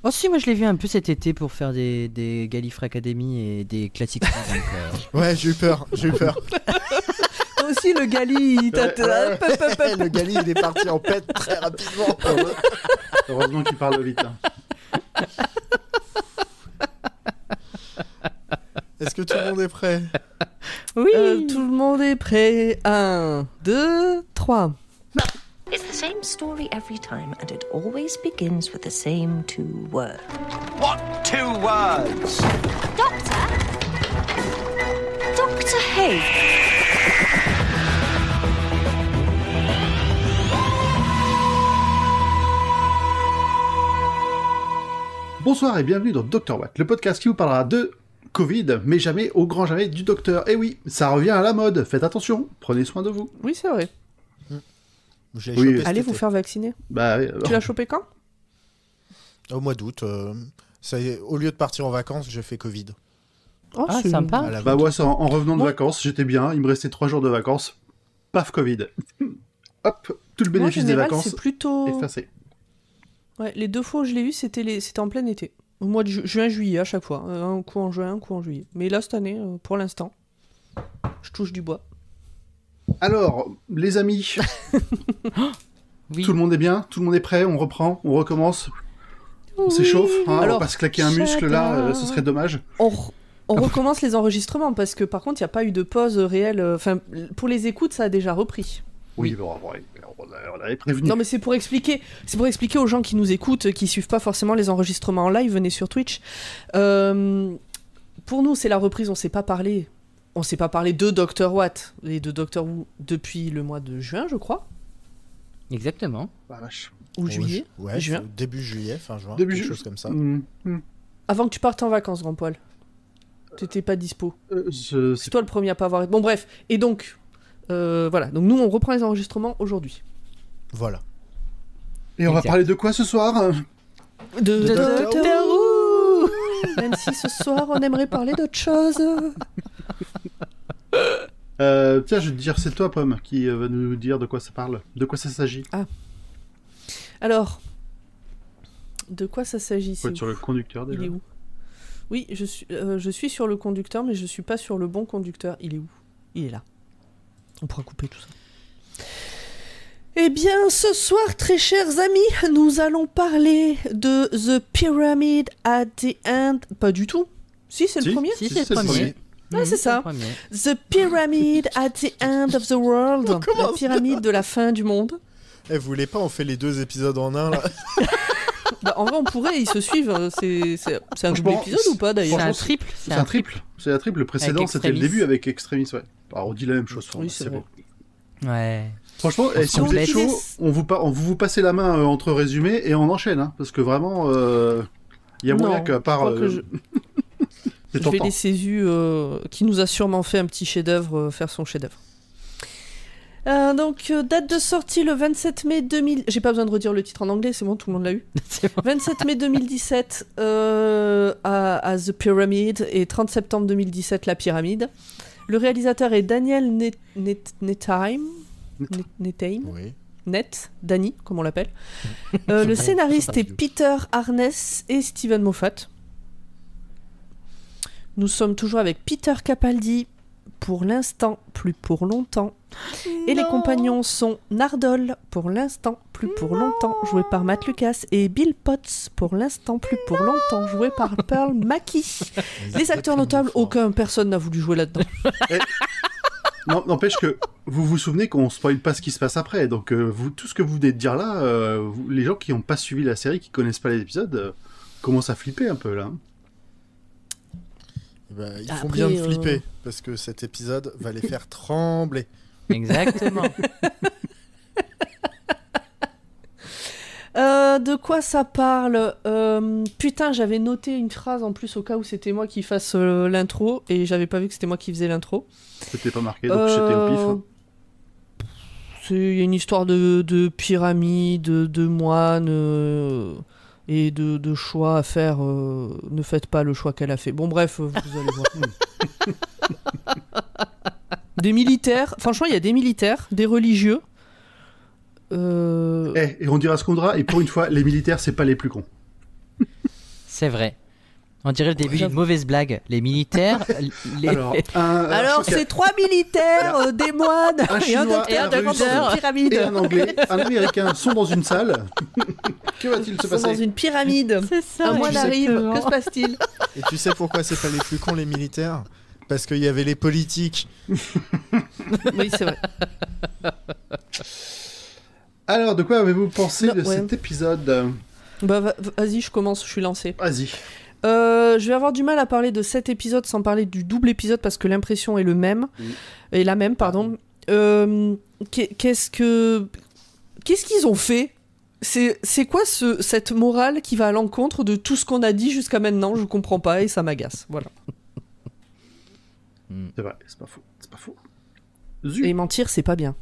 Oh si, moi je l'ai vu un peu cet été pour faire des Gallifrey Academy et des classiques. Donc, Ouais, j'ai eu peur. Toi aussi, le Gali, Le Gali, il est parti en pète très rapidement. Heureusement qu'il parle vite. Hein. Est-ce que tout le monde est prêt? Oui. Tout le monde est prêt. 1, 2, 3. It's the same story every time, and it always begins with the same 2 words. What 2 words? Doctor? Doctor Who. Bonsoir et bienvenue dans Dr Watt, le podcast qui vous parlera de Covid, mais jamais, au grand jamais, du docteur. Et oui, ça revient à la mode, faites attention, prenez soin de vous. Oui, c'est vrai. Je l'ai Oui. chopé cet Allez été. vous faire vacciner. Bah, Tu l'as chopé quand? Au mois d'août. Ça y est, au lieu de partir en vacances, j'ai fait Covid. Oh, Ah, c'est sympa. À la bah vôtre. ouais, ça, en revenant de Moi- vacances, j'étais bien, il me restait 3 jours de vacances, paf, Covid. Hop, tout le Moi, en bénéfice des général, vacances c'est plutôt... effacé. Ouais, les 2 fois où je l'ai eu, c'était en plein été. Au mois de juin-juillet à chaque fois. Un coup en juin, un coup en juillet. Mais là, cette année, pour l'instant, je touche du bois. Alors, les amis, Oui. tout le monde est bien, tout le monde est prêt, on reprend, on recommence, on s'échauffe, hein, on Alors, va pas se claquer un muscle là, ce serait dommage. On recommence les enregistrements parce que par contre, il n'y a pas eu de pause réelle. Enfin, pour les écoutes, ça a déjà repris. Oui, bon, on avait prévenu. Non, mais c'est pour expliquer aux gens qui nous écoutent, qui suivent pas forcément les enregistrements en live, venez sur Twitch. Pour nous, c'est la reprise, on s'est pas parlé de Dr Watt et de Dr Who depuis le mois de juin, je crois, Exactement. Ah, vache. ou juillet, Ouais, juin. début juillet, fin juin, Début quelque ju- chose comme ça. Avant que tu partes en vacances, grand poil. T'étais pas dispo. C'est C'est toi le premier à pas avoir. Bon, bref. Et donc, voilà. Donc nous, on reprend les enregistrements aujourd'hui. Voilà. Et on va Exact. parler de quoi ce soir? De Doctor Doctor Who. Même si ce soir, on aimerait parler d'autre chose. Tiens, je vais te dire, c'est toi, Pomme, qui va nous dire de quoi ça parle, de quoi ça s'agit. Alors, de quoi ça s'agit? Faut être sur le conducteur Il déjà. est où? Oui, je suis sur le conducteur, mais je suis pas sur le bon conducteur. Il est où? Il est là. On pourra couper tout ça. Eh bien, ce soir, très chers amis, nous allons parler de The Pyramid at the End. Pas du tout. Si, c'est le Si. premier. Si, Si, c'est c'est le le premier. Ah, c'est ça. le premier. The Pyramid at the End of the World. Comment La pyramide de la fin du monde. Eh, vous voulez pas, on fait les 2 épisodes en un, là? Bah, en vrai, on pourrait, ils se suivent. C'est un double Franchement, épisode ou pas C'est d'ailleurs? un triple. C'est un triple. C'est un triple. Le précédent, Avec c'était le Extremis. début avec Extremis, ouais. Alors, on dit la même chose. Oui, c'est vrai. beau. Ouais. Franchement, On si se vous êtes complète. chaud, vous passez la main entre résumés et on enchaîne, hein, parce que vraiment, il y a moyen Non, qu'à part... je crois que c'est Je vais tentant. laisser Zu, qui nous a sûrement fait un petit chef-d'œuvre, faire son chef-d'œuvre. Donc, date de sortie le 27 mai 2000. J'ai pas besoin de redire le titre en anglais, c'est bon, tout le monde l'a eu. C'est bon. 27 mai 2017 à The Pyramid et 30 septembre 2017 La Pyramide. Le réalisateur est Daniel Nettheim. Oui. Danny, comme on l'appelle. Le bon, scénariste c'est est pas vieux. Peter Harness et Steven Moffat. Nous sommes toujours avec Peter Capaldi, pour l'instant, plus pour longtemps. Et les compagnons sont Nardole, pour l'instant, plus pour longtemps, joué par Matt Lucas, et Bill Potts, pour l'instant, plus pour longtemps, joué par Pearl Mackie. Les acteurs notables, personne n'a voulu jouer là-dedans. Non, n'empêche que vous vous souvenez qu'on spoil pas ce qui se passe après, donc tout ce que vous venez de dire là, les gens qui n'ont pas suivi la série, qui connaissent pas les épisodes, commencent à flipper un peu là. Hein. Eh ben, ils Après, font bien de flipper, parce que cet épisode va les faire trembler. Exactement. De quoi ça parle? Putain, j'avais noté une phrase en plus au cas où c'était moi qui fasse l'intro et j'avais pas vu que c'était moi qui faisais l'intro. C'était pas marqué, donc j'étais au pif. Hein. Il y a une histoire de pyramide, de moines et de choix à faire. Ne faites pas le choix qu'elle a fait. Bon, bref, vous allez voir. Des militaires. Franchement, il y a des militaires, des religieux. Et on dira ce qu'on dira, et pour une fois, les militaires, c'est pas les plus cons. C'est vrai. On dirait le début d'une mauvaise blague. Les militaires. Alors, c'est 3 militaires, des moines, Un et un Chinois, docteur un dans Russe une pyramide. et un Anglais, un Américain sont dans une salle. Que va-t-il se Ils sont dans passer? une pyramide. C'est ça. Un moine tu sais arrive. exactement. Que se passe-t-il? Et tu sais pourquoi c'est pas les plus cons, les militaires? Parce qu'il y avait les politiques. Oui, c'est vrai. Alors, de quoi avez-vous pensé Non, de ouais. cet épisode? Bah, vas-y, je commence, je suis lancée. Vas-y. Je vais avoir du mal à parler de cet épisode sans parler du double épisode parce que l'impression est la même, pardon. Qu'est-ce qu'ils ont fait? C'est quoi cette morale qui va à l'encontre de tout ce qu'on a dit jusqu'à maintenant? Je comprends pas et ça m'agace. Voilà. C'est vrai, c'est pas faux. C'est pas faux. Et mentir, c'est pas bien.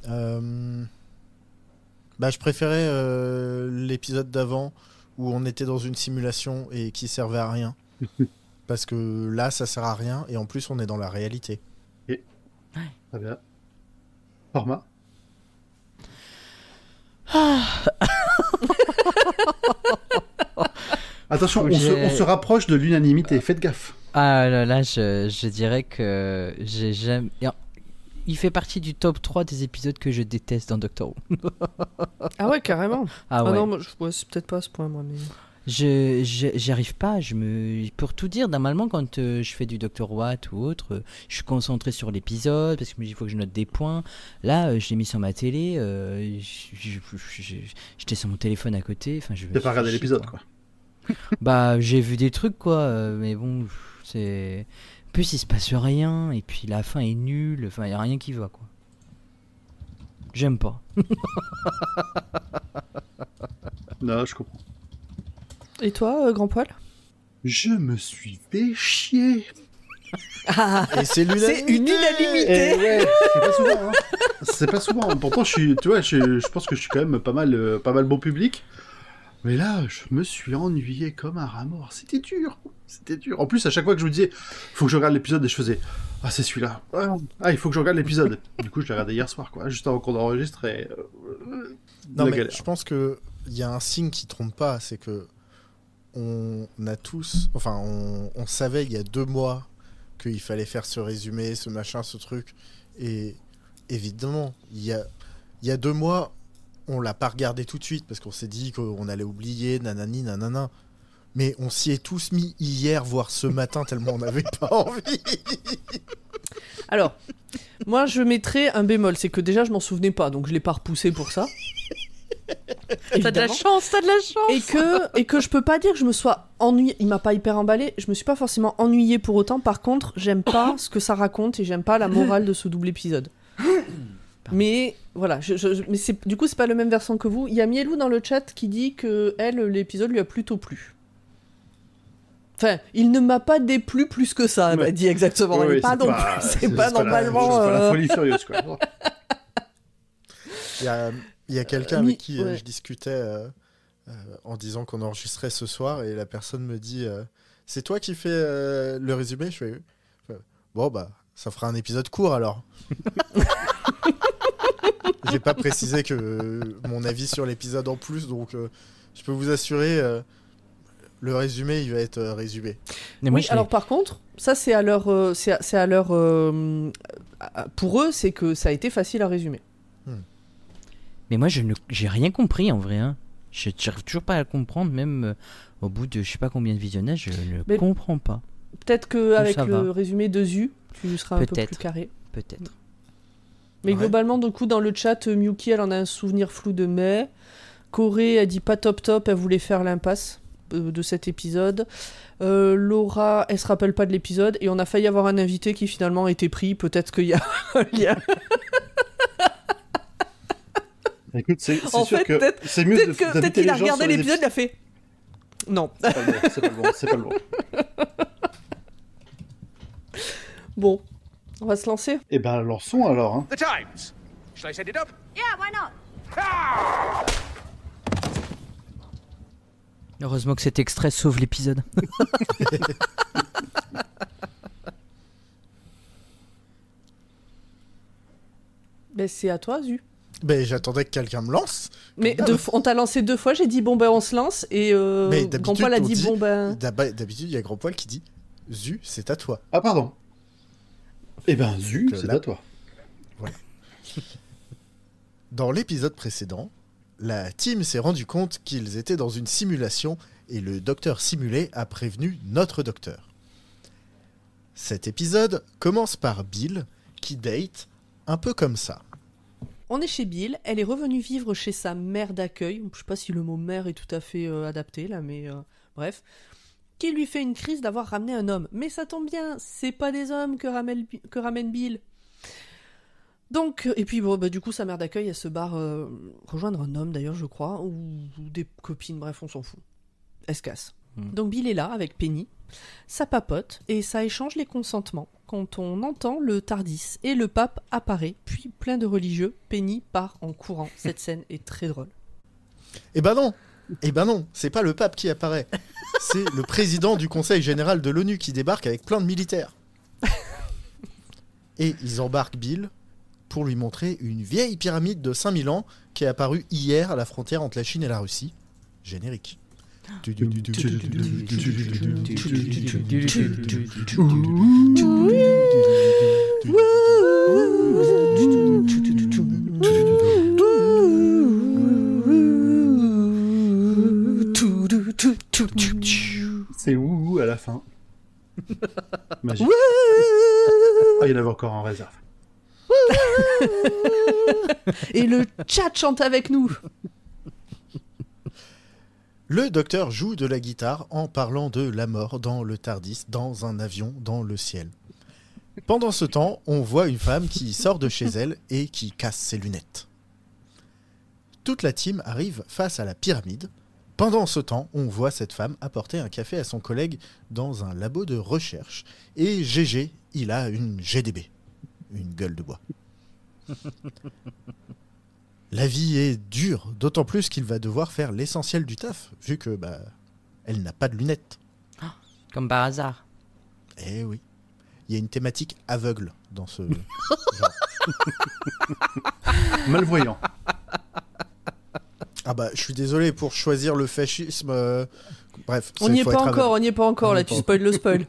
Bah, je préférais l'épisode d'avant où on était dans une simulation et qui servait à rien. Parce que là, ça sert à rien et en plus, on est dans la réalité. Très bien. Format. Attention, on se rapproche de l'unanimité, faites gaffe. Ah là, je dirais que j'ai jamais. Il fait partie du top 3 des épisodes que je déteste dans Doctor Who. Ah ouais, carrément. Ah ouais. Non, moi, c'est peut-être pas à ce point, moi. Mais... J'y arrive pas. Pour tout dire, normalement, quand je fais du Dr. Watt ou autre, je suis concentré sur l'épisode parce que je me dis il faut que je note des points. Là, je l'ai mis sur ma télé. J'étais sur mon téléphone à côté. Enfin, T'as pas regardé l'épisode, quoi. Bah, j'ai vu des trucs, quoi. Mais bon, c'est. En plus, il se passe rien. Et puis la fin est nulle. Enfin, il y a rien qui va, quoi. J'aime pas. Non, je comprends. Et toi, grand poil? Je me suis fait chier. Et c'est C'est une unanimité. Eh ouais, c'est pas souvent. Hein. C'est pas souvent. Pourtant, je pense que je suis quand même pas mal bon public. Mais là, je me suis ennuyé comme un rat mort. C'était dur. En plus, à chaque fois que je me disais, faut que je regarde l'épisode, et je faisais, ah, c'est celui-là. Ah, il faut que je regarde l'épisode. Du coup, je l'ai regardé hier soir, quoi, juste avant qu'on enregistre. Non, mais je pense qu'il y a un signe qui trompe pas, c'est que on savait il y a 2 mois qu'il fallait faire ce résumé, ce machin, ce truc. Et évidemment, il y a 2 mois, on l'a pas regardé tout de suite parce qu'on s'est dit qu'on allait oublier, nanani, nanana. Mais on s'y est tous mis hier, voire ce matin, tellement on n'avait pas envie. Alors, moi, je mettrais un bémol. C'est que déjà, je m'en souvenais pas, donc je l'ai pas repoussé pour ça. T'as de la chance. Et que je peux pas dire que je me sois ennuyée. Il m'a pas hyper emballé. Je me suis pas forcément ennuyée pour autant. Par contre, j'aime pas ce que ça raconte et j'aime pas la morale de ce double épisode. Mais voilà, mais du coup, c'est pas le même versant que vous. Il y a Mielou dans le chat qui dit que l'épisode lui a plutôt plu. Enfin, il ne m'a pas déplu plus que ça, elle m'a dit exactement. Oui, c'est pas normalement. C'est pas la folie furieuse, quoi. Il y a quelqu'un avec qui je discutais en disant qu'on enregistrait ce soir et la personne me dit c'est toi qui fais le résumé? Je fais bon, bah, ça fera un épisode court alors. J'ai pas précisé que mon avis sur l'épisode en plus, donc je peux vous assurer, le résumé, il va être résumé. Oui, alors par contre, ça c'est à leur, pour eux, c'est que ça a été facile à résumer. Mais moi, j'ai rien compris en vrai. Hein. Je n'arrive toujours pas à comprendre, même au bout de je sais pas combien de visionnages, je ne comprends pas. Peut-être qu'avec le va. résumé de Zu, tu seras un peu plus carré. Peut-être. Mais globalement, du coup, dans le chat, Miyuki, elle en a un souvenir flou de mai. Corée, elle dit pas top, elle voulait faire l'impasse de cet épisode. Laura, elle se rappelle pas de l'épisode. Et on a failli avoir un invité qui finalement a été pris. Peut-être qu'il y a un lien. Écoute, c'est en sûr fait, que c'est mieux peut-être qu'il a regardé l'épisode, il a fait non. C'est pas le bon. Bon, on va se lancer. Eh ben, lançons alors. Hein. The Times. Shall I set it up? Yeah, why not? Heureusement que cet extrait sauve l'épisode. Ben, c'est à toi, Zu. Ben, j'attendais que quelqu'un me lance. Mais on t'a lancé 2 fois, j'ai dit bon ben on se lance et Mais Grand Poil a dit bon ben. D'habitude, il y a Grand Poil qui dit Zu, c'est à toi. Ah, pardon. Eh ben, Zu, Donc, c'est là- à toi. Dans l'épisode précédent, la team s'est rendu compte qu'ils étaient dans une simulation et le docteur simulé a prévenu notre docteur. Cet épisode commence par Bill qui date un peu comme ça. On est chez Bill, elle est revenue vivre chez sa mère d'accueil, je sais pas si le mot mère est tout à fait adapté là, mais bref, qui lui fait une crise d'avoir ramené un homme. Mais ça tombe bien, c'est pas des hommes que ramène Bill. Donc, et puis bon, bah, du coup sa mère d'accueil elle se barre rejoindre un homme d'ailleurs je crois, ou des copines, bref on s'en fout. Elle se casse. Donc Bill est là avec Penny, ça papote et ça échange les consentements. Quand on entend le Tardis et le pape apparaît, puis plein de religieux, Penny part en courant. Cette scène est très drôle. Eh ben non, c'est pas le pape qui apparaît. C'est le président du Conseil général de l'ONU qui débarque avec plein de militaires. Et ils embarquent Bill pour lui montrer une vieille pyramide de 5000 ans qui est apparue hier à la frontière entre la Chine et la Russie. Générique. C'est ouh à la fin. Magique. Ah, il y en avait encore en réserve. Et le chat chante avec nous. Le docteur joue de la guitare en parlant de la mort dans le Tardis, dans un avion, dans le ciel. Pendant ce temps, on voit une femme qui sort de chez elle et qui casse ses lunettes. Toute la team arrive face à la pyramide. Pendant ce temps, on voit cette femme apporter un café à son collègue dans un labo de recherche. Et GG, il a une GDB, une gueule de bois. La vie est dure, d'autant plus qu'il va devoir faire l'essentiel du taf, vu que elle n'a pas de lunettes. Comme par hasard. Eh oui. Il y a une thématique aveugle dans ce genre. Malvoyant. Ah bah, je suis désolé pour choisir le fascisme. Bref, On n'y est pas encore, là, tu spoil le spoil.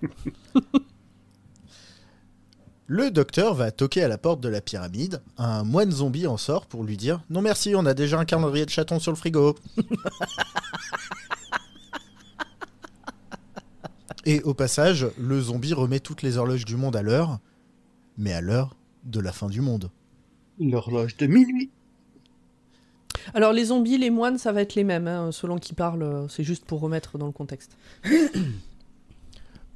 Le docteur va toquer à la porte de la pyramide. Un moine zombie en sort pour lui dire « Non merci, on a déjà un calendrier de chaton sur le frigo. » Et au passage, le zombie remet toutes les horloges du monde à l'heure, mais à l'heure de la fin du monde. L'horloge de minuit. Alors les zombies, les moines, ça va être les mêmes, hein, selon qui parle, c'est juste pour remettre dans le contexte.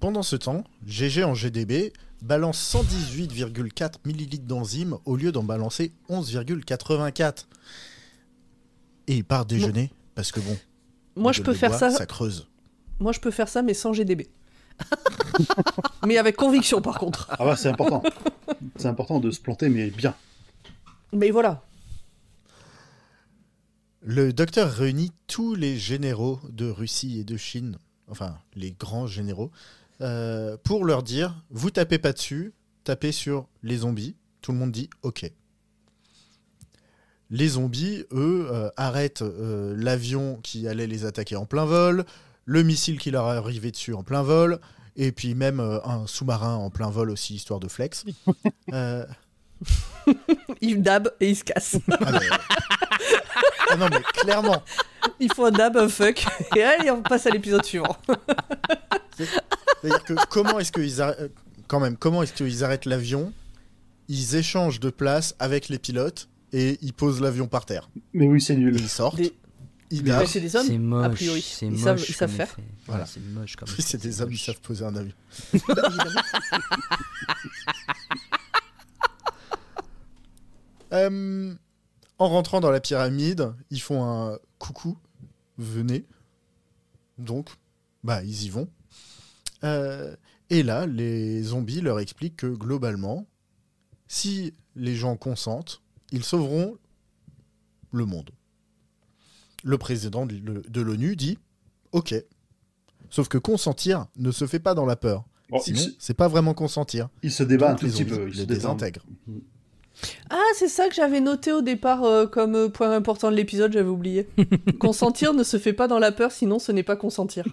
Pendant ce temps, GG en GDB balance 118,4 millilitres d'enzymes au lieu d'en balancer 11,84. Et il part déjeuner parce que bon, Moi je peux faire ça. Ça creuse. Moi je peux faire ça mais sans GDB. Mais avec conviction par contre. Ah bah c'est important. C'est important de se planter mais bien. Mais voilà. Le docteur réunit tous les généraux de Russie et de Chine, enfin les grands généraux, pour leur dire « Vous tapez pas dessus, tapez sur les zombies. » Tout le monde dit « Ok ». Les zombies, eux, arrêtent l'avion qui allait les attaquer en plein vol, le missile qui leur est arrivé dessus en plein vol, et puis même un sous-marin en plein vol aussi, histoire de flex. Il dab et il se casse. Ah non mais clairement. Il faut un dab, un fuck, et allez on passe à l'épisode suivant. C'est-à-dire que comment est-ce qu'ils arrêtent l'avion, ils échangent de place avec les pilotes et ils posent l'avion par terre. Mais oui, c'est nul. Ils sortent, ils Mais dabent. c'est des hommes, C'est moche. a priori. C'est Ils moche savent comme faire. effet. Voilà. Ouais, c'est moche comme Oui, effet, c'est des hommes, ils moche. savent poser un avion. En rentrant dans la pyramide, ils font un coucou, venez. Donc, ils y vont. Et là, les zombies leur expliquent que globalement, si les gens consentent, ils sauveront le monde. Le président de l'ONU dit « Ok ». Sauf que consentir ne se fait pas dans la peur. Bon, Sinon, c'est pas vraiment consentir. il se débat un Donc, tout les petit zombies peu. Il se le désintègre. désintègrent. Ah, c'est ça que j'avais noté au départ comme point important de l'épisode, j'avais oublié. Consentir ne se fait pas dans la peur, sinon ce n'est pas consentir.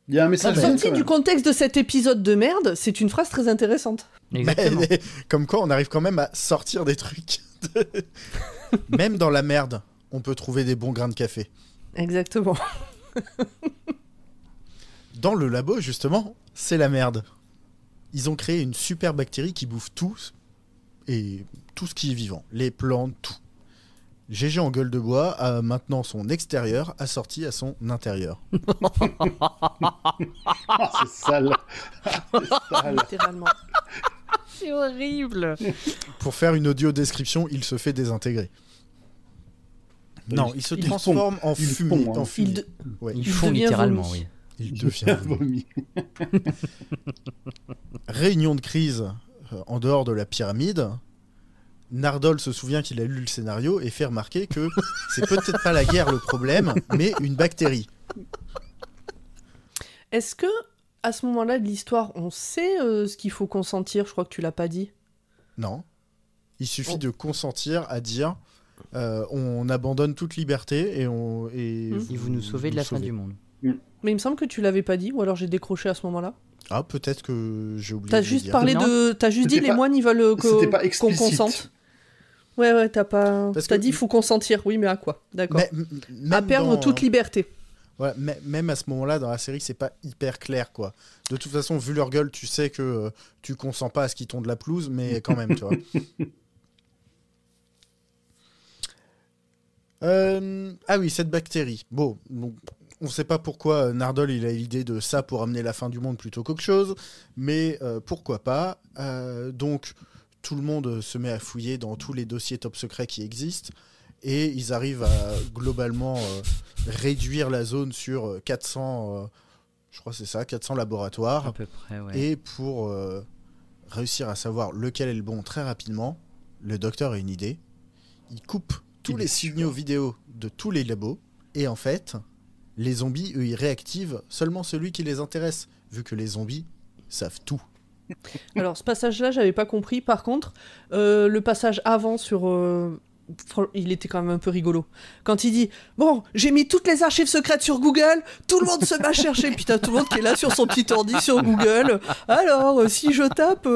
Il y a un message Sorti quand du même. contexte de cet épisode de merde, c'est une phrase très intéressante. Exactement. Mais, comme quoi, on arrive quand même à sortir des trucs. Même dans la merde, on peut trouver des bons grains de café. Exactement. Dans le labo, justement, c'est la merde. Ils ont créé une super bactérie qui bouffe tout, et tout ce qui est vivant. Les plantes, tout. GG en gueule de bois a maintenant son extérieur assorti à son intérieur. Ah, c'est sale. C'est sale. Littéralement. C'est horrible. Pour faire une audio description, il se fait désintégrer. Non, il se Ils transforme en Ils fumée. font, hein. En fumée. Il de- Ouais. Ils Il font devient littéralement, vomi. oui. Il devient Vomi. Réunion de crise en dehors de la pyramide. Nardole se souvient qu'il a lu le scénario et fait remarquer que c'est peut-être pas la guerre le problème, mais une bactérie. Est-ce que, à ce moment-là de l'histoire, on sait ce qu'il faut consentir? Je crois que tu l'as pas dit. Non. Il suffit Oh. de consentir à dire on abandonne toute liberté et on. Et Et vous nous sauvez de la fin du monde. Mais il me semble que tu l'avais pas dit, ou alors j'ai décroché à ce moment-là. Ah, peut-être que j'ai oublié. T'as de le juste dire. parlé Non. de. T'as juste dit C'était les pas- moines ils veulent C'était pas qu'on explicite. consente. Ouais, t'as pas. Parce T'as que- dit il faut consentir, oui, mais à quoi? D'accord. Même À perdre dans- toute liberté. Ouais, même à ce moment-là, dans la série, c'est pas hyper clair, quoi. De toute façon, vu leur gueule, tu sais que tu consens pas à ce qu'ils t'ont de la pelouse, mais quand même, tu vois. Ah oui, cette bactérie. Bon, donc, on sait pas pourquoi Nardole il a l'idée de ça pour amener la fin du monde plutôt qu'autre chose, mais pourquoi pas. Donc, tout le monde se met à fouiller dans tous les dossiers top secrets qui existent, et ils arrivent à globalement réduire la zone sur 400, je crois que c'est ça, 400 laboratoires. À peu près, ouais. Et pour réussir à savoir lequel est le bon très rapidement, le docteur a une idée. Il coupe tous les signaux vidéo de tous les labos. Et en fait, les zombies, eux, ils réactivent seulement celui qui les intéresse, vu que les zombies savent tout. Alors, ce passage-là, j'avais pas compris. Par contre, le passage avant sur. Il était quand même un peu rigolo. Quand il dit bon, j'ai mis toutes les archives secrètes sur Google, tout le monde se met à chercher. Puis t'as tout le monde qui est là sur son petit ordi sur Google. Alors, si je tape.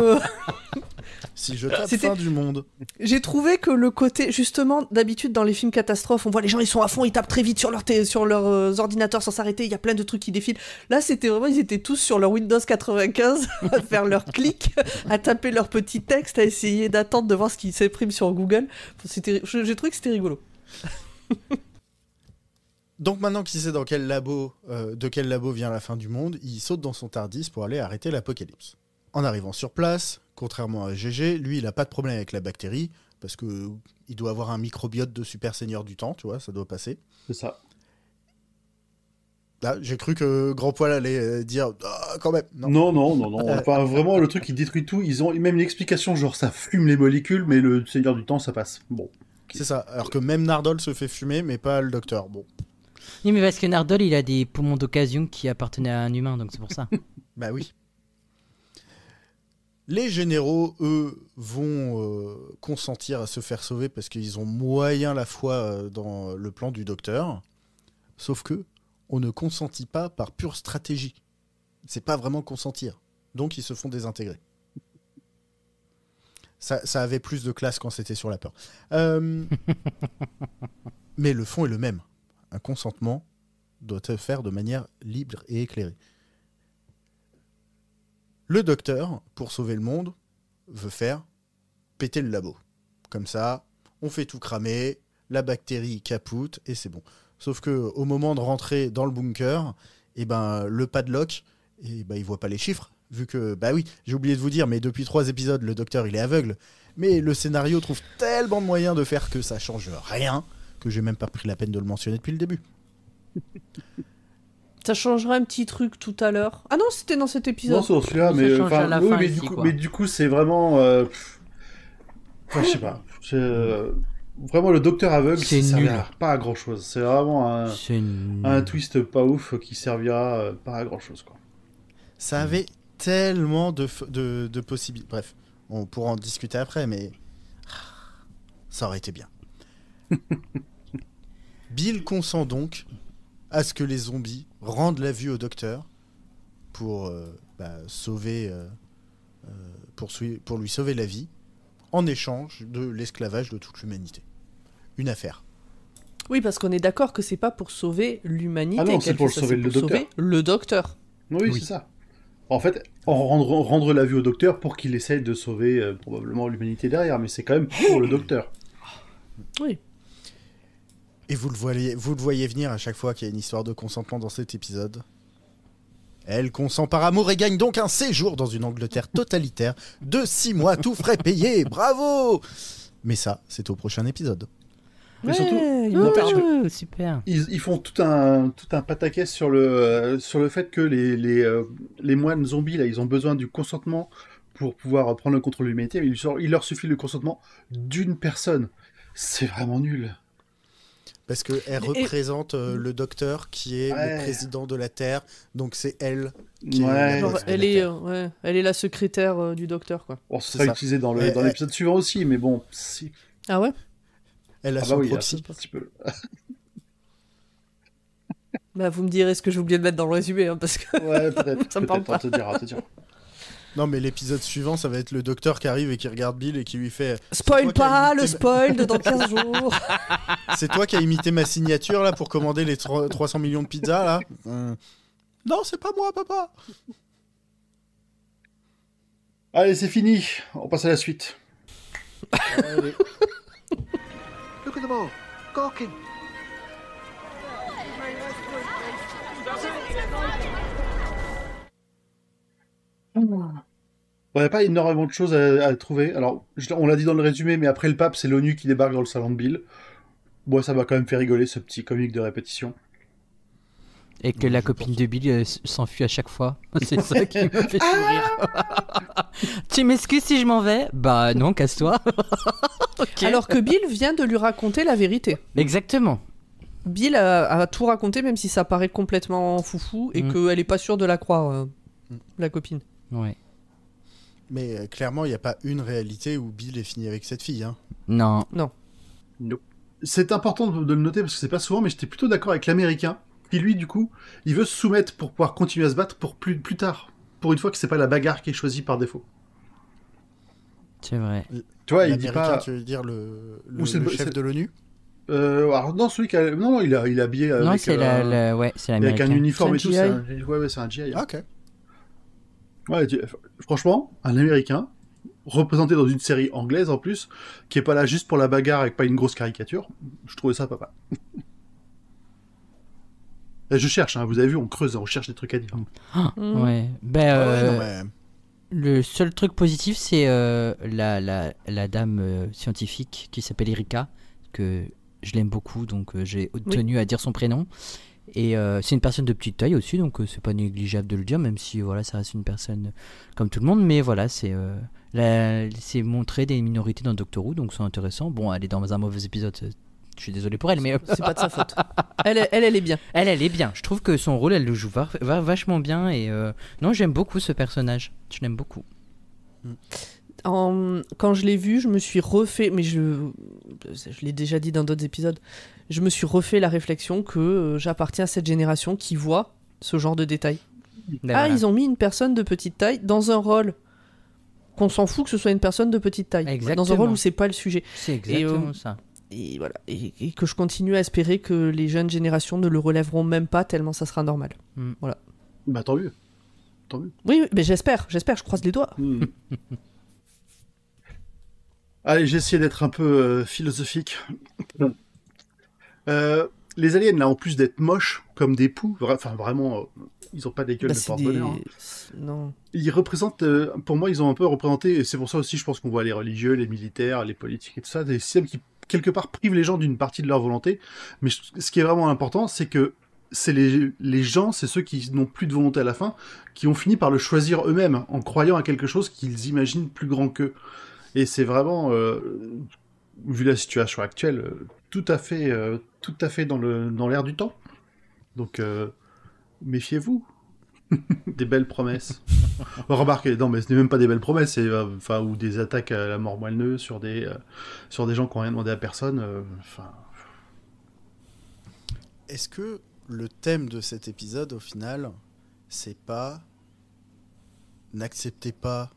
Si je tape C'était- fin du monde. J'ai trouvé que le côté, justement, d'habitude dans les films catastrophes, on voit les gens, ils sont à fond, ils tapent très vite sur leurs ordinateurs sans s'arrêter, il y a plein de trucs qui défilent. Là, c'était vraiment, ils étaient tous sur leur Windows 95, à faire leur clic, à taper leur petit texte, à essayer d'attendre de voir ce qui s'imprime sur Google. J'ai trouvé que c'était rigolo. Donc maintenant qu'il sait dans quel labo, de quel labo vient la fin du monde, il saute dans son Tardis pour aller arrêter l'apocalypse. En arrivant sur place, contrairement à GG, lui, il a pas de problème avec la bactérie, parce que il doit avoir un microbiote de super seigneur du temps, tu vois, ça doit passer. C'est ça. Là, j'ai cru que Grand Poil allait dire ah, quand même. Non. Enfin, vraiment, le truc, il détruit tout. Ils ont même une explication, genre ça fume les molécules, mais le Seigneur du Temps, ça passe. Bon. C'est ça. Alors que même Nardole se fait fumer, mais pas le docteur. Bon, Oui, mais parce que Nardole, il a des poumons d'occasion qui appartenaient à un humain, donc c'est pour ça. bah oui. Les généraux, eux, vont consentir à se faire sauver parce qu'ils ont moyen la foi dans le plan du docteur. Sauf que on ne consentit pas par pure stratégie. C'est pas vraiment consentir. Donc ils se font désintégrer. Ça avait plus de classe quand c'était sur la peur. Mais le fond est le même. Un consentement doit se faire de manière libre et éclairée. Le docteur, pour sauver le monde, veut faire péter le labo. Comme ça, on fait tout cramer, la bactérie capoute et c'est bon. Sauf que au moment de rentrer dans le bunker, le padlock, il voit pas les chiffres. Vu que, bah oui, j'ai oublié de vous dire, mais depuis 3 épisodes, le docteur il est aveugle. Mais le scénario trouve tellement de moyens de faire que ça change rien, que j'ai même pas pris la peine de le mentionner depuis le début. Ça changera un petit truc tout à l'heure. Ah non, c'était dans cet épisode. Non, c'est dans celui-là, Ça mais change à la fin mais, ici, du coup, quoi. mais du coup, c'est vraiment. Enfin, je sais pas. Vraiment, le docteur aveugle, C'est ça nul. servira pas à grand chose. C'est vraiment C'est un twist pas ouf qui servira pas à grand chose, quoi. Ça avait tellement de possibilités. Bref, on pourra en discuter après, mais Ça aurait été bien. Bill consent donc à ce que les zombies rendent la vue au docteur pour sauver, pour lui sauver la vie, en échange de l'esclavage de toute l'humanité. Une affaire. Oui, parce qu'on est d'accord que c'est pas pour sauver l'humanité. Ah non, c'est qu'elle pour fait ça, sauver le docteur. sauver le docteur. Oui, c'est ça. En fait, rendre la vue au docteur pour qu'il essaye de sauver probablement l'humanité derrière, mais c'est quand même pour le docteur. Oui. Et vous le voyez venir à chaque fois qu'il y a une histoire de consentement dans cet épisode. Elle consent par amour et gagne donc un séjour dans une Angleterre totalitaire de 6 mois, tout frais payés. Bravo! Mais ça, c'est au prochain épisode. Mais surtout, Super. ils font tout un pataquès sur le fait que les moines zombies, là, ils ont besoin du consentement pour pouvoir prendre le contrôle de l'humanité. Il leur suffit le consentement d'une personne. C'est vraiment nul. Parce qu'elle représente le docteur qui est le président de la Terre, donc c'est elle qui est Genre, elle est la secrétaire du docteur, quoi. Bon, ça sera utilisé dans l'épisode suivant aussi, mais bon, si. Ah ouais? Elle a son proxy. Un petit peu. Bah, vous me direz ce que j'ai oublié de mettre dans le résumé, hein, parce que Ouais, peut-être. ça me parle pas. On te dira. Non, mais l'épisode suivant, ça va être le docteur qui arrive et qui regarde Bill et qui lui fait... Spoil pas le spoil de dans 15 jours. C'est toi qui as imité ma signature, là, pour commander les 300 millions de pizzas, là Non, c'est pas moi, papa. Allez, c'est fini. On passe à la suite. Allez. Look at them all. Gawking. Il n'y a pas énormément de choses à trouver. Alors, on l'a dit dans le résumé, mais après le pape, c'est l'ONU qui débarque dans le salon de Bill. Moi, ça m'a quand même fait rigoler, ce petit comique de répétition. Et que la copine de Bill s'enfuit à chaque fois. C'est ça qui me fait sourire. Tu m'excuses si je m'en vais? Bah non, casse-toi. Okay. Alors que Bill vient de lui raconter la vérité. Exactement. Bill a tout raconté, même si ça paraît complètement foufou, et qu'elle est pas sûre de la croire, la copine. Ouais. Mais clairement, il n'y a pas une réalité où Bill est fini avec cette fille. Hein. Non. C'est important de le noter parce que c'est pas souvent, mais j'étais plutôt d'accord avec l'américain qui, lui, du coup, il veut se soumettre pour pouvoir continuer à se battre pour plus tard. Pour une fois que c'est pas la bagarre qui est choisie par défaut. C'est vrai. Tu vois, il dit pas... Tu veux dire le chef de l'ONU alors non, celui qui a... Non, il est habillé avec... Non, c'est c'est l'américain. Avec un uniforme et tout. GI. C'est un GI. Ah, ok. Ouais, franchement, un américain, représenté dans une série anglaise en plus, qui est pas là juste pour la bagarre avec pas une grosse caricature, je trouvais ça pas mal. Et je cherche, hein, vous avez vu, on creuse, on cherche des trucs à dire. Ouais. Le seul truc positif, c'est la dame scientifique qui s'appelle Erika, que je l'aime beaucoup, donc j'ai tenu à dire son prénom. Et c'est une personne de petite taille aussi, donc c'est pas négligeable de le dire, même si voilà, ça reste une personne comme tout le monde. Mais voilà, c'est montrer des minorités dans Doctor Who, donc c'est intéressant. Bon, elle est dans un mauvais épisode, je suis désolé pour elle, mais c'est pas de sa faute. Elle est bien. Elle est bien. Je trouve que son rôle, elle le joue vachement bien. Et non, j'aime beaucoup ce personnage. Je l'aime beaucoup. Quand je l'ai vu, je me suis refait, mais je l'ai déjà dit dans d'autres épisodes, je me suis refait la réflexion que j'appartiens à cette génération qui voit ce genre de détails. Voilà. Ils ont mis une personne de petite taille dans un rôle qu'on s'en fout que ce soit une personne de petite taille. Exactement. Dans un rôle où c'est pas le sujet. C'est exactement ça. Et voilà, et que je continue à espérer que les jeunes générations ne le relèveront même pas tellement ça sera normal. Voilà. Bah tant mieux. Oui, mais j'espère, je croise les doigts. Allez, j'ai essayé d'être un peu philosophique. Les aliens, là, en plus d'être moches, comme des poux, enfin vraiment, ils ont pas des gueules de porte-bonheur. Non. Ils représentent, pour moi, ils ont un peu représenté, et c'est pour ça aussi, je pense qu'on voit les religieux, les militaires, les politiques et tout ça, des systèmes qui, quelque part, privent les gens d'une partie de leur volonté. Mais ce qui est vraiment important, c'est que c'est les gens, c'est ceux qui n'ont plus de volonté à la fin, qui ont fini par le choisir eux-mêmes, en croyant à quelque chose qu'ils imaginent plus grand qu'eux. Et c'est vraiment, vu la situation actuelle, tout à fait dans l'air du temps. Donc, méfiez-vous des belles promesses. Remarquez, non, mais ce n'est même pas des belles promesses, c'est, enfin, ou des attaques à la mort moelle sur des gens qui n'ont rien demandé à personne. Enfin. Est-ce que le thème de cet épisode, au final, c'est pas n'acceptez pas,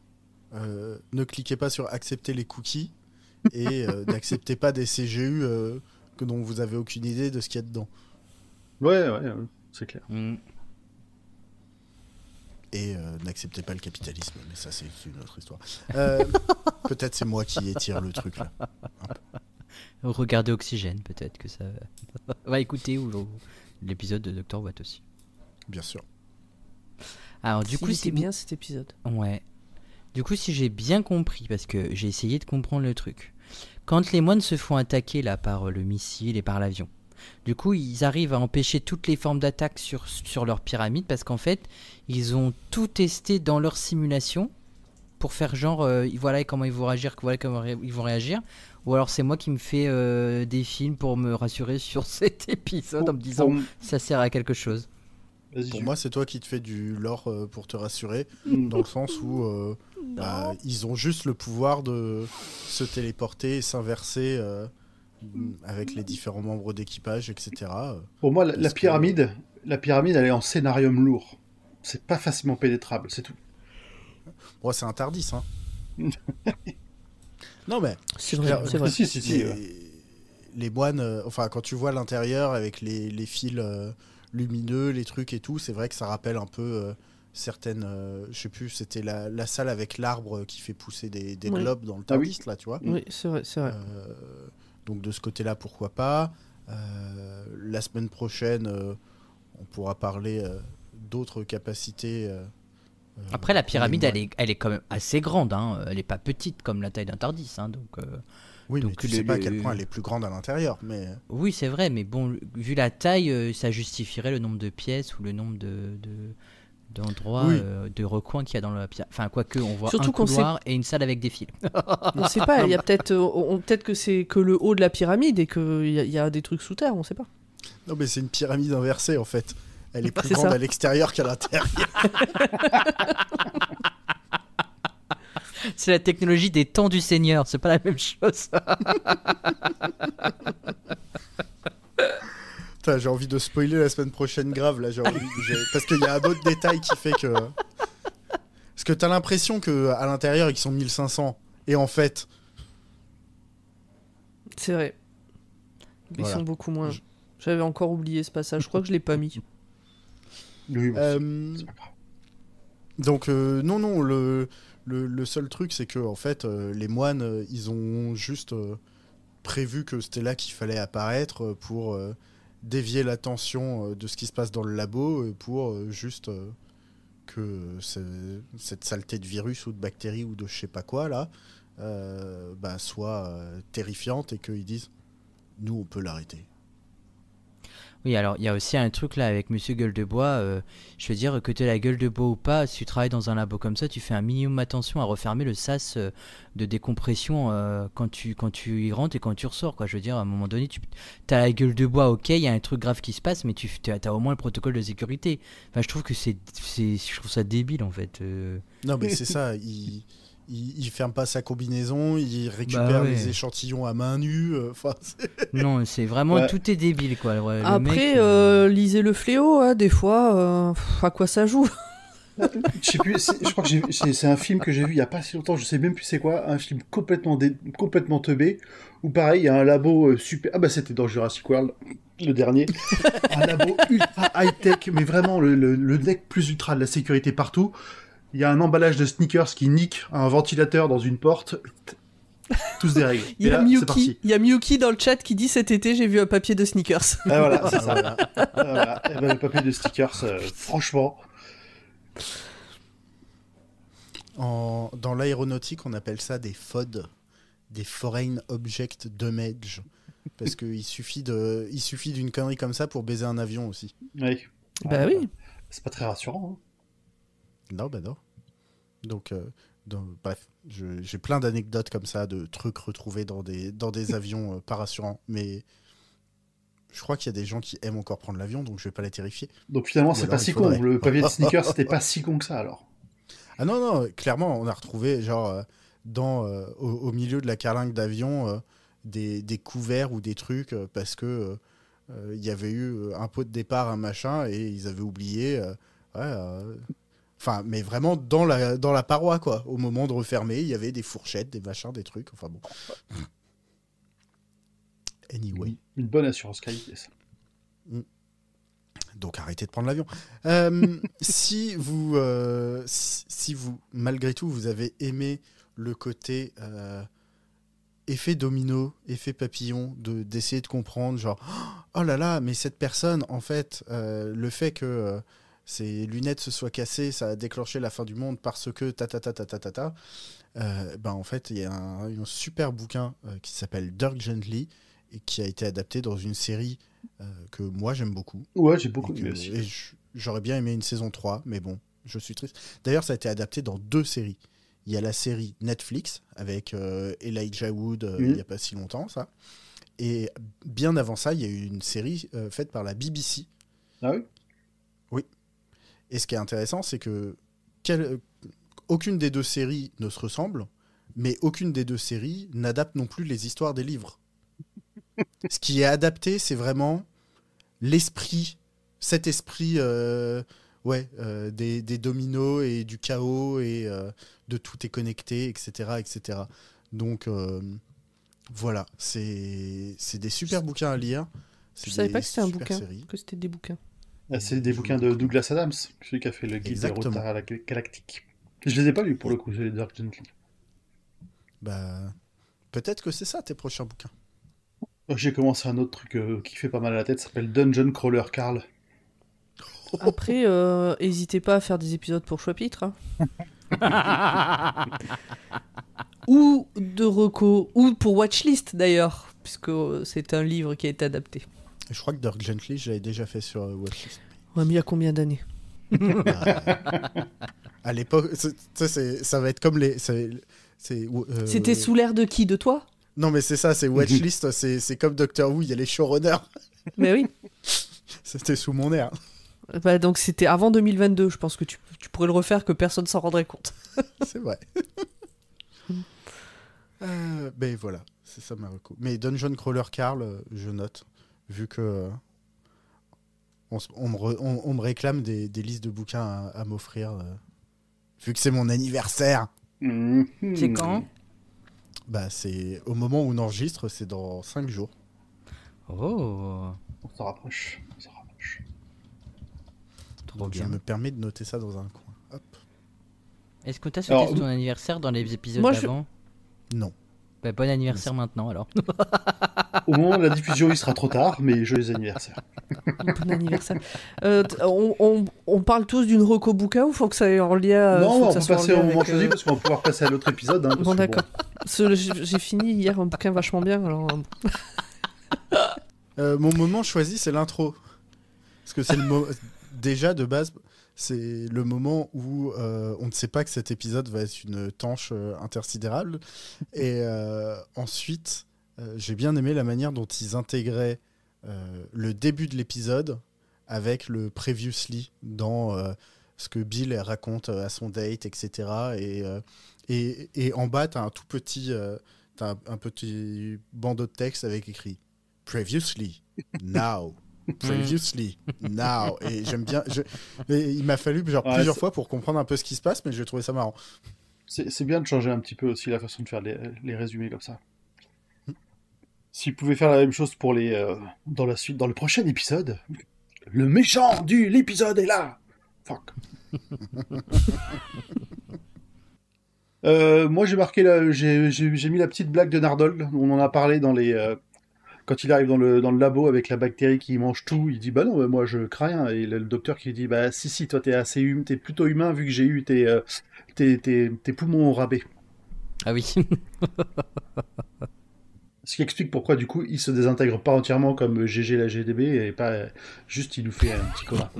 ne cliquez pas sur accepter les cookies et n'acceptez pas des CGU dont vous avez aucune idée de ce qu'il y a dedans. Ouais, c'est clair. Et n'acceptez pas le capitalisme, mais ça c'est une autre histoire. Peut-être c'est moi qui étire le truc là. Regardez Oxygène, peut-être que ça va écouter ou l'épisode de Dr. Watt aussi. Bien sûr. Alors du coup, c'était bien cet épisode. Ouais. Du coup, si j'ai bien compris, parce que j'ai essayé de comprendre le truc, quand les moines se font attaquer là par le missile et par l'avion, du coup, ils arrivent à empêcher toutes les formes d'attaque sur leur pyramide parce qu'en fait, ils ont tout testé dans leur simulation pour faire genre, voilà comment ils vont réagir, voilà comment ils vont réagir. Ou alors c'est moi qui me fais des films pour me rassurer sur cet épisode en me disant ça sert à quelque chose. Pour moi, c'est toi qui te fais du lore pour te rassurer, dans le sens où ils ont juste le pouvoir de se téléporter et s'inverser avec les différents membres d'équipage, etc. Pour moi, la pyramide, elle est en scénarium lourd. C'est pas facilement pénétrable, c'est tout. Bon, c'est un Tardis, hein. Non, mais c'est vrai. Si. Les moines, enfin, quand tu vois l'intérieur avec les fils lumineux, les trucs et tout, c'est vrai que ça rappelle un peu certaines. Je sais plus, c'était la salle avec l'arbre qui fait pousser des globes dans le Tardis, là, tu vois. Oui, c'est vrai. Donc de ce côté-là, pourquoi pas. La semaine prochaine, on pourra parler d'autres capacités. Après, la pyramide, elle est quand même assez grande. Hein. Elle n'est pas petite comme la taille d'un Tardis. Hein, oui, donc mais tu sais pas à quel point elle est plus grande à l'intérieur. Mais... Oui, c'est vrai, mais bon, vu la taille, ça justifierait le nombre de pièces ou le nombre d'endroits, de recoins qu'il y a dans la pyramide. Enfin, quoique, on voit surtout un couloir et une salle avec des fils. On sait pas, il y a peut-être que c'est que le haut de la pyramide et qu'il y a des trucs sous terre, on sait pas. Non, mais c'est une pyramide inversée, en fait. Elle est plus grande à l'extérieur qu'à l'intérieur. C'est la technologie des temps du Seigneur, c'est pas la même chose. Putain, j'ai envie de spoiler la semaine prochaine, grave, là, parce qu'il y a un autre détail qui fait que... Parce que t'as l'impression qu'à l'intérieur, ils sont 1500, et en fait... C'est vrai. Ils sont beaucoup moins. J'avais encore oublié ce passage, je crois que je l'ai pas mis. Oui, donc, non, le seul truc, c'est que en fait, les moines, ils ont juste prévu que c'était là qu'il fallait apparaître pour dévier l'attention de ce qui se passe dans le labo, pour juste que cette saleté de virus ou de bactéries ou de je sais pas quoi, là, soit terrifiante et qu'ils disent « Nous, on peut l'arrêter ». Oui, alors il y a aussi un truc là avec Monsieur Gueule de Bois. Je veux dire que tu aies la gueule de bois ou pas, si tu travailles dans un labo comme ça, tu fais un minimum attention à refermer le sas de décompression quand tu y rentres et quand tu ressors, quoi. Je veux dire, à un moment donné, tu as la gueule de bois, ok, il y a un truc grave qui se passe, mais tu as au moins le protocole de sécurité. Enfin, je trouve que je trouve ça débile en fait. Non, mais c'est ça. Il ferme pas sa combinaison, il récupère les échantillons à main nue. Non, c'est vraiment tout est débile, quoi. Après, lisez le fléau, hein, des fois, à quoi ça joue. Je sais plus, je crois que c'est un film que j'ai vu il y a pas si longtemps, je sais même plus c'est quoi, un film complètement teubé, où pareil, il y a un labo super... Ah bah c'était dans Jurassic World, le dernier. Un labo ultra high-tech, mais vraiment le deck plus ultra de la sécurité partout. Il y a un emballage de sneakers qui nique un ventilateur dans une porte. Tous des règles. Il y a Miyuki dans le chat qui dit cet été j'ai vu un papier de sneakers. Ah voilà, c'est ça. Voilà. Et ben, le papier de sneakers, franchement. Dans l'aéronautique, on appelle ça des FOD, des Foreign Object Damage, parce qu'il suffit d'une connerie comme ça pour baiser un avion aussi. Oui. Bah oui. C'est pas très rassurant. Hein. Non, bah non. Donc, bref, j'ai plein d'anecdotes comme ça, de trucs retrouvés dans des avions pas rassurants. Mais je crois qu'il y a des gens qui aiment encore prendre l'avion, donc je vais pas les terrifier. Donc finalement, c'est pas si con. Le papier de sneakers, c'était pas si con que ça, alors. Ah non, clairement, on a retrouvé, genre, au milieu de la carlingue d'avion, des couverts ou des trucs, parce que il y avait eu un pot de départ, un machin, et ils avaient oublié. Enfin, mais vraiment dans la paroi, quoi. Au moment de refermer, il y avait des fourchettes, des machins, des trucs. Enfin bon. Anyway. Une bonne assurance qualité, ça. Donc arrêtez de prendre l'avion. Si vous, malgré tout, vous avez aimé le côté effet domino, effet papillon, d'essayer de comprendre, genre, oh là là, mais cette personne, en fait, le fait que ses lunettes se soient cassées, ça a déclenché la fin du monde parce que en fait, il y a un super bouquin qui s'appelle Dirk Gently et qui a été adapté dans une série que moi j'aime beaucoup. Ouais, j'ai beaucoup aimé aussi. Et j'aurais bien aimé une saison 3, mais bon, je suis triste. D'ailleurs, ça a été adapté dans 2 séries. Il y a la série Netflix avec Elijah Wood il n'y a pas si longtemps, ça. Et bien avant ça, il y a eu une série faite par la BBC. Ah oui ? Oui. Et ce qui est intéressant, c'est que aucune des 2 séries ne se ressemble, mais aucune des 2 séries n'adapte non plus les histoires des livres. Ce qui est adapté, c'est vraiment l'esprit, cet esprit des dominos et du chaos et de tout est connecté, etc. etc. Donc voilà, c'est des super bouquins à lire. Je savais pas que c'était un bouquin, séries. que c'était des bouquins. Ah, c'est des bouquins de Douglas Adams, celui qui a fait le guide des routes à la galactique. Je les ai pas lus pour le coup, les Dirk Gently. Bah, peut-être que c'est ça tes prochains bouquins. J'ai commencé un autre truc qui fait pas mal à la tête, ça s'appelle Dungeon Crawler Carl. Après, n'hésitez pas à faire des épisodes pour Chapitre. Hein. Ou de reco, ou pour Watchlist d'ailleurs, puisque c'est un livre qui a été adapté. Je crois que Dirk Gently, je l'avais déjà fait sur Watchlist. Ouais, mais il y a combien d'années? À l'époque, ça va être comme les... C'était sous l'ère de qui? De toi? Non, mais c'est ça, c'est Watchlist, c'est comme Doctor Who, il y a les showrunners. Mais oui. C'était sous mon air. Bah, donc c'était avant 2022, je pense que tu pourrais le refaire, que personne s'en rendrait compte. C'est vrai. Ben voilà, c'est ça ma reco. Mais Dungeon Crawler Carl, je note, vu que on me réclame des listes de bouquins à m'offrir, vu que c'est mon anniversaire. C'est quand? Bah c'est au moment où on enregistre, c'est dans 5 jours. Oh, On s'en rapproche. trop Donc bien. je me permets de noter ça dans un coin. Hop. Est-ce que t'as souhaité Alors, ton anniversaire dans les épisodes Moi, d'avant? Non. Bah, bon anniversaire maintenant alors. Au moment de la diffusion, il sera trop tard, mais joyeux anniversaire. Bon anniversaire. On parle tous d'une reco bouquin ou faut que ça ait en lien? Non, faut que on ça peut soit en passer lien au moment avec, choisi parce qu'on va pouvoir passer à l'autre épisode. Hein, parce Bon, que d'accord. J'ai fini hier un bouquin vachement bien. Alors... Mon moment choisi, c'est l'intro. Parce que c'est déjà de base, c'est le moment où on ne sait pas que cet épisode va être une tanche intersidérale. Et ensuite, j'ai bien aimé la manière dont ils intégraient le début de l'épisode avec le previously dans ce que Bill raconte à son date, etc. Et en bas, tu as un tout petit, t'as un petit bandeau de texte avec écrit Previously, now. Previously, now. Et j'aime bien. Et il m'a fallu plusieurs fois pour comprendre un peu ce qui se passe, mais j'ai trouvé ça marrant. C'est bien de changer un petit peu aussi la façon de faire les résumés comme ça. S'ils pouvaient faire la même chose pour dans la suite, dans le prochain épisode, le méchant de l'épisode est là. Fuck. Moi j'ai marqué j'ai mis la petite blague de Nardole. On en a parlé dans quand il arrive dans le labo avec la bactérie qui mange tout, il dit bah non, moi je crains rien. Et le docteur qui dit bah si toi t'es plutôt humain vu que j'ai eu tes poumons au rabais. Ah oui. Ce qui explique pourquoi du coup il se désintègre pas entièrement comme GG la GDB et pas juste il nous fait un petit coma.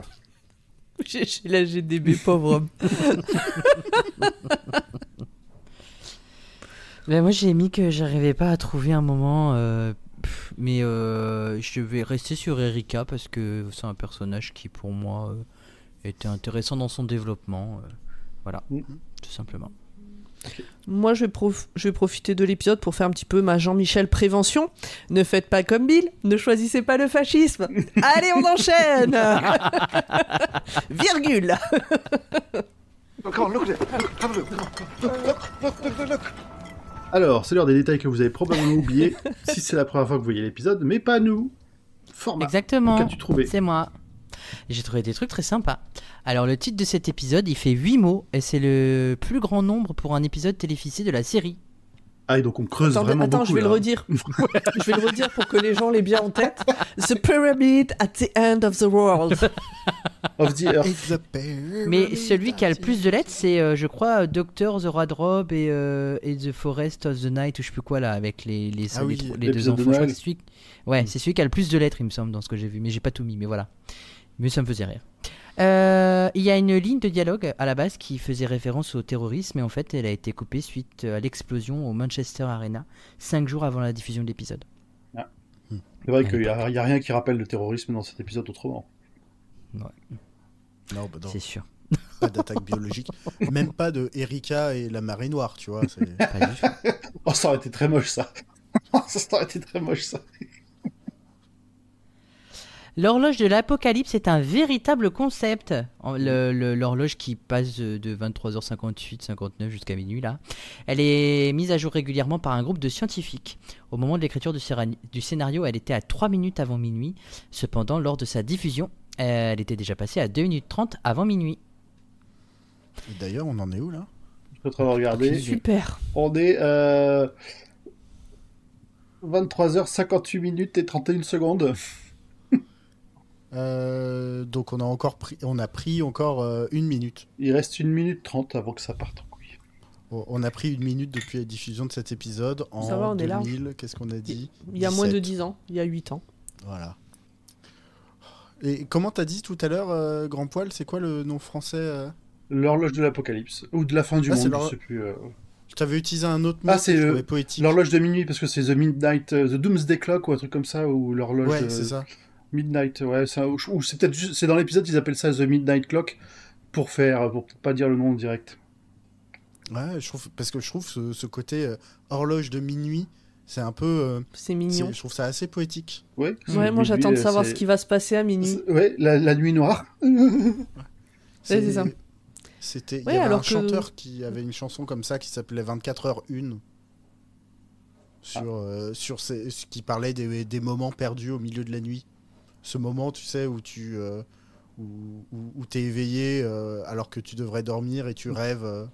J'ai la GDB, pauvre homme. Ben moi j'ai mis que j'arrivais pas à trouver un moment, mais je vais rester sur Erika parce que c'est un personnage qui pour moi était intéressant dans son développement. Voilà. tout simplement. Moi, je vais profiter de l'épisode pour faire un petit peu ma Jean-Michel prévention. Ne faites pas comme Bill, ne choisissez pas le fascisme. Allez, on enchaîne. Virgule. Oh, come on, look at it. Have a look. Look. Alors, c'est l'heure des détails que vous avez probablement oubliés si c'est la première fois que vous voyez l'épisode, mais pas nous. Format. Exactement. Qu'as-tu trouvé ? C'est moi. J'ai trouvé des trucs très sympas. Alors, le titre de cet épisode, il fait 8 mots et c'est le plus grand nombre pour un épisode télévisé de la série. Ah, et donc on creuse vraiment Attends, beaucoup, je vais là. le redire. Je vais le redire pour que les gens l'aient bien en tête. The pyramid at the end of the world. Of the Earth. It's the pyramid Mais celui qui a le at plus de lettres, c'est, je crois, Doctor, The Wardrobe et The Forest of the Night, ou je sais plus quoi, là, avec les Ah oui, deux l'épisode de enfants. Je crois Noël. que c'est celui... Ouais, c'est celui qui a le plus de lettres, il me semble, dans ce que j'ai vu. Mais j'ai pas tout mis, mais voilà. Mais ça me faisait rire. Il y a une ligne de dialogue à la base qui faisait référence au terrorisme, et en fait, elle a été coupée suite à l'explosion au Manchester Arena, 5 jours avant la diffusion de l'épisode. C'est vrai qu'il n'y a rien qui rappelle le terrorisme dans cet épisode autrement. Ouais, Non, bah non, c'est sûr. pas d'attaque biologique. Même pas de Erika et la marée noire, tu vois. C'est... Pas du tout. Oh, ça aurait été très moche, ça. Ça aurait été très moche, ça. L'horloge de l'apocalypse est un véritable concept. L'horloge qui passe de 23h58, 59 jusqu'à minuit, là. Elle est mise à jour régulièrement par un groupe de scientifiques. Au moment de l'écriture du scénario, elle était à 3 minutes avant minuit. Cependant, lors de sa diffusion, elle était déjà passée à 2 minutes 30 avant minuit. Et d'ailleurs, on en est où là? Je suis en train de regarder. Super. On est 23h58 minutes et 31 secondes. Donc on a pris encore 1 minute. Il reste 1 minute 30 avant que ça parte en couille. On a pris 1 minute depuis la diffusion de cet épisode en Ça va, on est large. 2000. Qu'est-ce qu'on a dit? Il y a moins de 17. 10 ans, il y a 8 ans. Voilà. Et comment t'as dit tout à l'heure, Grand Poil, c'est quoi le nom français L'horloge de l'apocalypse. Ou de la fin du Ah, c'est monde, je sais plus. Je t'avais utilisé un autre mot Ah, c'est que je trouvais poétique. l'horloge de minuit, parce que c'est The Midnight, The Doomsday Clock ou un truc comme ça, ou l'horloge Ouais, de c'est ça. Midnight, ouais, ça, ou c'est peut-être c'est dans l'épisode ils appellent ça The Midnight Clock pour pas dire le nom direct. Ouais, parce que je trouve ce côté horloge de minuit, c'est un peu... C'est mignon. je trouve ça assez poétique. Ouais, Ouais, moi j'attends de savoir ce qui va se passer à minuit. Ouais, la nuit noire. C'est ça. C'était, Ouais, il y avait alors un que- chanteur qui avait une chanson comme ça qui s'appelait 24h01 sur qui parlait des moments perdus au milieu de la nuit. Ce moment, tu sais, où tu où t'es éveillé alors que tu devrais dormir et tu rêves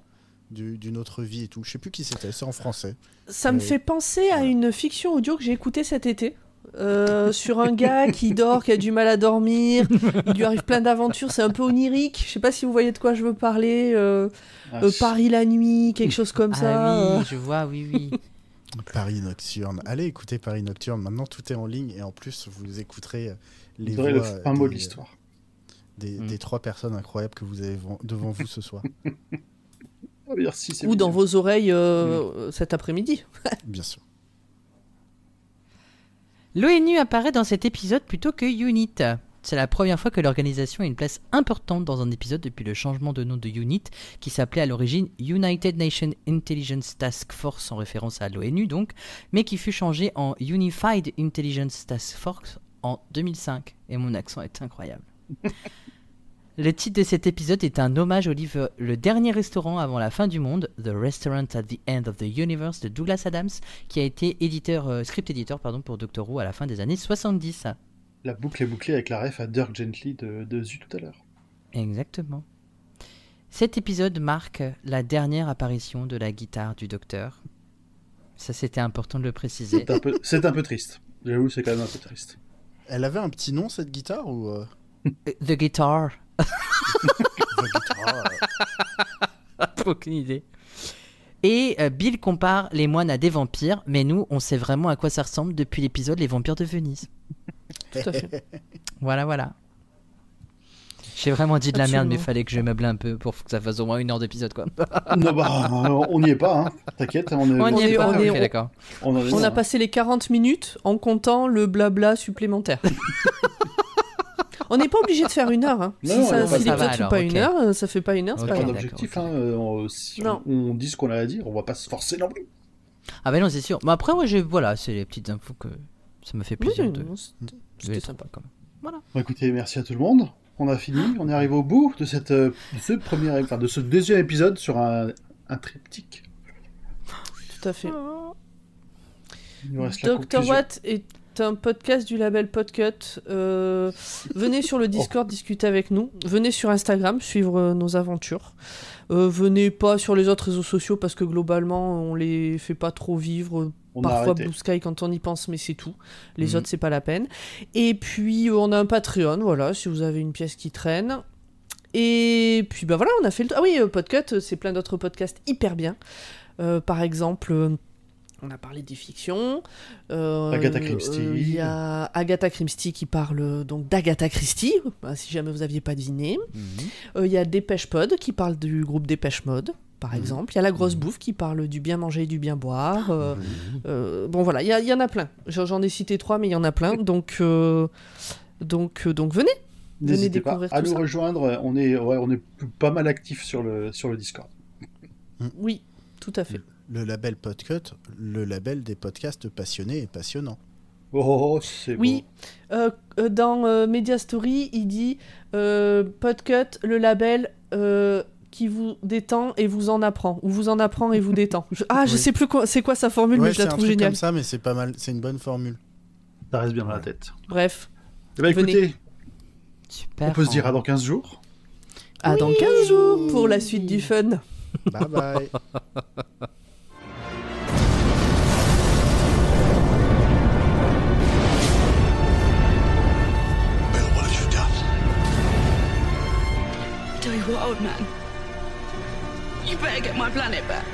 d'une autre vie et tout. Je sais plus qui c'était, c'est en français. Ça me Ouais. fait penser à une fiction audio que j'ai écoutée cet été. Sur un gars qui dort, qui a du mal à dormir, il lui arrive plein d'aventures, c'est un peu onirique. Je sais pas si vous voyez de quoi je veux parler. Paris la nuit, quelque chose comme ça. Ah oui, je vois, oui. Paris Nocturne. Allez écouter Paris Nocturne. Maintenant, tout est en ligne et en plus, vous écouterez les Vous aurez le voix fin mot de l'histoire. des 3 personnes incroyables que vous avez devant vous ce soir. Ah, merci, c'est Ou dans mignon. vos oreilles cet après-midi. Bien sûr. L'ONU apparaît dans cet épisode plutôt que UNIT. C'est la première fois que l'organisation a une place importante dans un épisode depuis le changement de nom de UNIT, qui s'appelait à l'origine United Nations Intelligence Task Force, en référence à l'ONU donc, mais qui fut changé en Unified Intelligence Task Force en 2005. Et mon accent est incroyable. Le titre de cet épisode est un hommage au livre Le dernier restaurant avant la fin du monde, The Restaurant at the End of the Universe de Douglas Adams, qui a été script éditeur pour Doctor Who à la fin des années 70. La boucle est bouclée avec la ref à Dirk Gently de Zu tout à l'heure. Exactement. Cet épisode marque la dernière apparition de la guitare du Docteur. Ça, c'était important de le préciser. C'est un peu triste. J'avoue, c'est quand même un peu triste. Elle avait un petit nom, cette guitare ou The Guitar. The Guitar, Aucune idée. Et Bill compare les moines à des vampires, mais nous, on sait vraiment à quoi ça ressemble depuis l'épisode Les Vampires de Venise. Tout à fait. Voilà. J'ai vraiment dit de la merde, mais Absolument. fallait que je meuble un peu pour que ça fasse au moins 1 heure d'épisode, quoi. Non, bah, on n'y est pas, hein. T'inquiète, On y est pas, on est- ok, d'accord. en est On loin, a hein. passé les 40 minutes en comptant le blabla supplémentaire. On n'est pas obligé de faire 1 heure. Hein. Non, Si ça l'épisode va, ne fait alors, pas ok. 1 heure, ça fait pas 1 heure, c'est Ok, pas Pas grave. d'objectif, d'accord, hein. Si Non. on dit ce qu'on a à dire, on va pas se forcer non plus. Ah bah non, c'est sûr. Mais après, moi, voilà, c'est les petites infos que ça me fait Oui, plaisir de non, de c'était les sympa. trouver, quand même. Bon, écoutez, merci à tout le monde. On a fini, on est arrivé au bout de de ce deuxième épisode sur un triptyque. Tout à fait. Il nous reste la Dr. conclusion. Watt est un podcast du label Podcut. Venez sur le Discord discuter avec nous. Venez sur Instagram suivre nos aventures. Venez pas sur les autres réseaux sociaux parce que globalement on les fait pas trop vivre. On a Parfois arrêté. Blue Sky quand on y pense, mais c'est tout. Les autres, c'est pas la peine. Et puis on a un Patreon, voilà, si vous avez une pièce qui traîne. Et puis bah voilà, on a fait le... Ah oui, Podcut, c'est plein d'autres podcasts hyper bien. Par exemple... on a parlé des fictions. Agatha Christie. Il y a Agatha Christie qui parle donc d'Agatha Christie, si jamais vous n'aviez pas deviné. Il y a Dépêche Pod qui parle du groupe Dépêche Mode, par exemple. Il y a La Grosse Bouffe qui parle du bien manger et du bien boire. Bon voilà, il y en a plein. J'en ai cité 3, mais il y en a plein. Donc venez. Venez N'hésitez pas découvrir à tout nous ça. rejoindre. On est pas mal actifs sur le Discord. Oui, tout à fait. Le label Podcut, le label des podcasts passionnés et passionnants. Oh, c'est Oui, dans Media Story, il dit Podcut, le label qui vous détend et vous en apprend, ou vous en apprend et vous détend. Je Oui. sais plus c'est quoi sa formule, mais je la c'est un trouve truc géniale. comme ça, mais c'est pas mal, c'est une bonne formule. Ça reste bien dans la tête. Bref, Eh ben, Venez. écoutez, Super. on peut se dire à dans 15 jours. à dans 15 jours pour la suite du fun. Bye bye. Bill, what have you done? Tell you what, old man. You better get my planet back.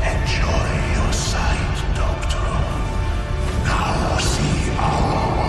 Enjoy your sight, Doctor. Now see our